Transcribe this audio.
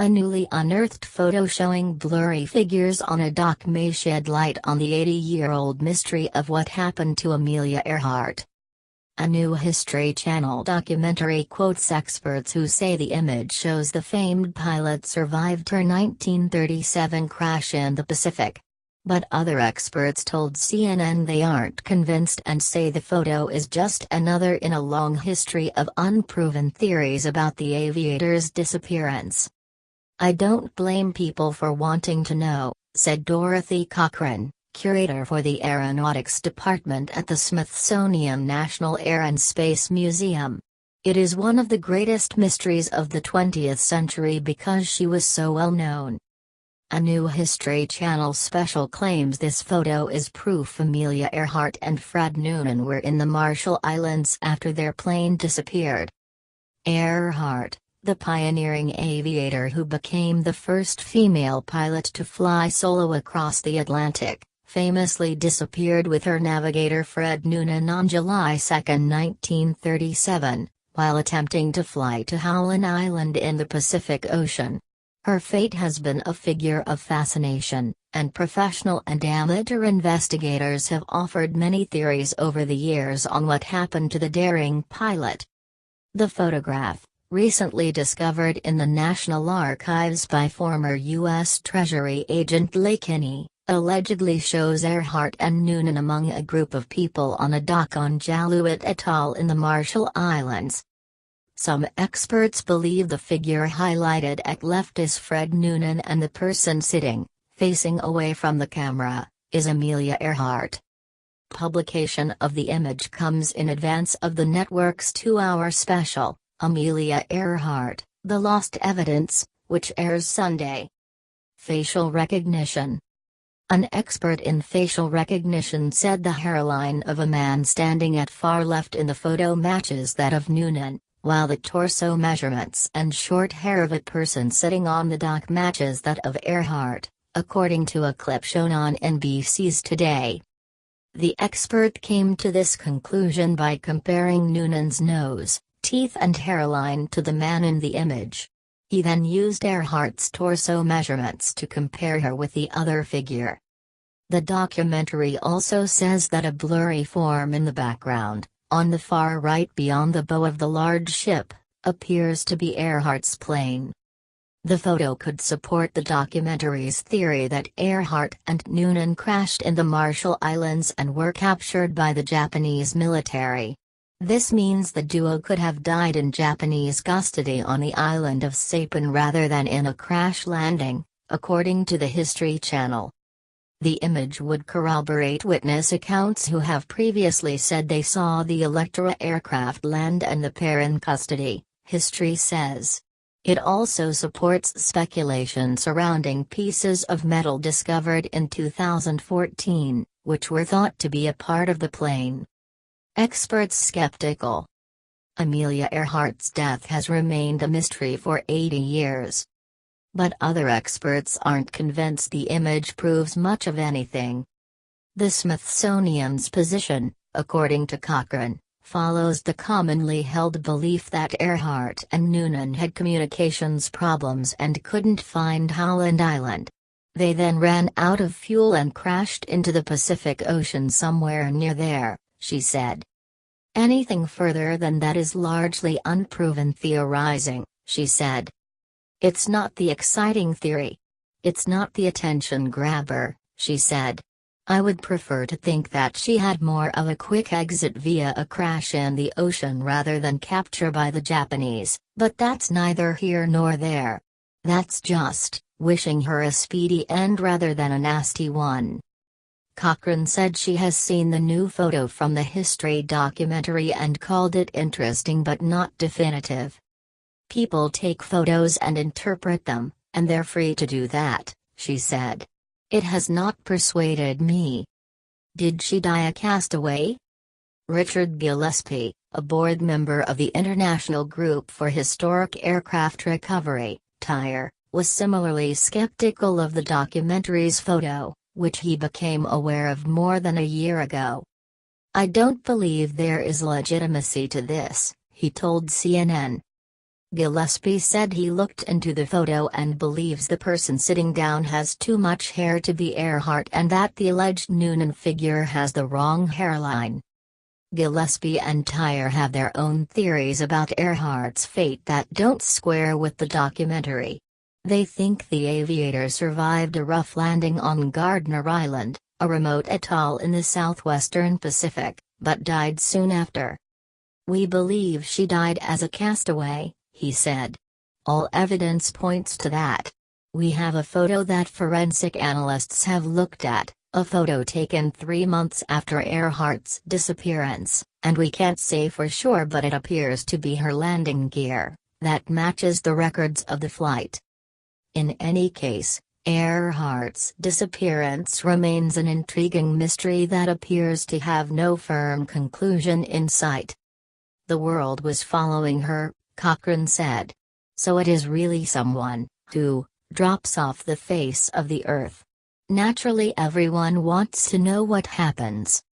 A newly unearthed photo showing blurry figures on a dock may shed light on the 80-year-old mystery of what happened to Amelia Earhart. A new History Channel documentary quotes experts who say the image shows the famed pilot survived her 1937 crash in the Pacific. But other experts told CNN they aren't convinced and say the photo is just another in a long history of unproven theories about the aviator's disappearance. "I don't blame people for wanting to know," said Dorothy Cochrane, curator for the Aeronautics Department at the Smithsonian National Air and Space Museum. "It is one of the greatest mysteries of the 20th century because she was so well known." A new History Channel special claims this photo is proof Amelia Earhart and Fred Noonan were in the Marshall Islands after their plane disappeared. Earhart, the pioneering aviator who became the first female pilot to fly solo across the Atlantic, famously disappeared with her navigator Fred Noonan on July 2, 1937, while attempting to fly to Howland Island in the Pacific Ocean. Her fate has been a figure of fascination, and professional and amateur investigators have offered many theories over the years on what happened to the daring pilot. The photograph, recently discovered in the National Archives by former U.S. Treasury agent Leigh Kinney, allegedly shows Earhart and Noonan among a group of people on a dock on Jaluit Atoll in the Marshall Islands. Some experts believe the figure highlighted at left is Fred Noonan and the person sitting, facing away from the camera, is Amelia Earhart. Publication of the image comes in advance of the network's 2-hour special, Amelia Earhart, The Lost Evidence, which airs Sunday. Facial recognition. An expert in facial recognition said the hairline of a man standing at far left in the photo matches that of Noonan, while the torso measurements and short hair of a person sitting on the dock matches that of Earhart, according to a clip shown on NBC's Today. The expert came to this conclusion by comparing Noonan's nose, teeth and hairline to the man in the image. He then used Earhart's torso measurements to compare her with the other figure. The documentary also says that a blurry form in the background, on the far right beyond the bow of the large ship, appears to be Earhart's plane. The photo could support the documentary's theory that Earhart and Noonan crashed in the Marshall Islands and were captured by the Japanese military. This means the duo could have died in Japanese custody on the island of Saipan rather than in a crash landing, according to the History Channel. The image would corroborate witness accounts who have previously said they saw the Electra aircraft land and the pair in custody, history says. It also supports speculation surrounding pieces of metal discovered in 2014, which were thought to be a part of the plane. Experts skeptical. Amelia Earhart's death has remained a mystery for 80 years. But other experts aren't convinced the image proves much of anything. The Smithsonian's position, according to Cochrane, follows the commonly held belief that Earhart and Noonan had communications problems and couldn't find Howland Island. They then ran out of fuel and crashed into the Pacific Ocean somewhere near there, she said. Anything further than that is largely unproven theorizing, she said. It's not the exciting theory. It's not the attention grabber, she said. I would prefer to think that she had more of a quick exit via a crash in the ocean rather than capture by the Japanese, but that's neither here nor there. That's just wishing her a speedy end rather than a nasty one. Cochrane said she has seen the new photo from the history documentary and called it interesting but not definitive. People take photos and interpret them, and they're free to do that, she said. It has not persuaded me. Did she die a castaway? Richard Gillespie, a board member of the International Group for Historic Aircraft Recovery, TIRE, was similarly skeptical of the documentary's photo, which he became aware of more than a year ago. I don't believe there is legitimacy to this, he told CNN. Gillespie said he looked into the photo and believes the person sitting down has too much hair to be Earhart and that the alleged Noonan figure has the wrong hairline. Gillespie and Tyre have their own theories about Earhart's fate that don't square with the documentary. They think the aviator survived a rough landing on Gardner Island, a remote atoll in the southwestern Pacific, but died soon after. "We believe she died as a castaway," he said. "All evidence points to that. We have a photo that forensic analysts have looked at, a photo taken 3 months after Earhart's disappearance, and we can't say for sure but it appears to be her landing gear, that matches the records of the flight." In any case, Earhart's disappearance remains an intriguing mystery that appears to have no firm conclusion in sight. "The world was following her," Cochrane said. "So it is really someone who drops off the face of the earth. Naturally, everyone wants to know what happens.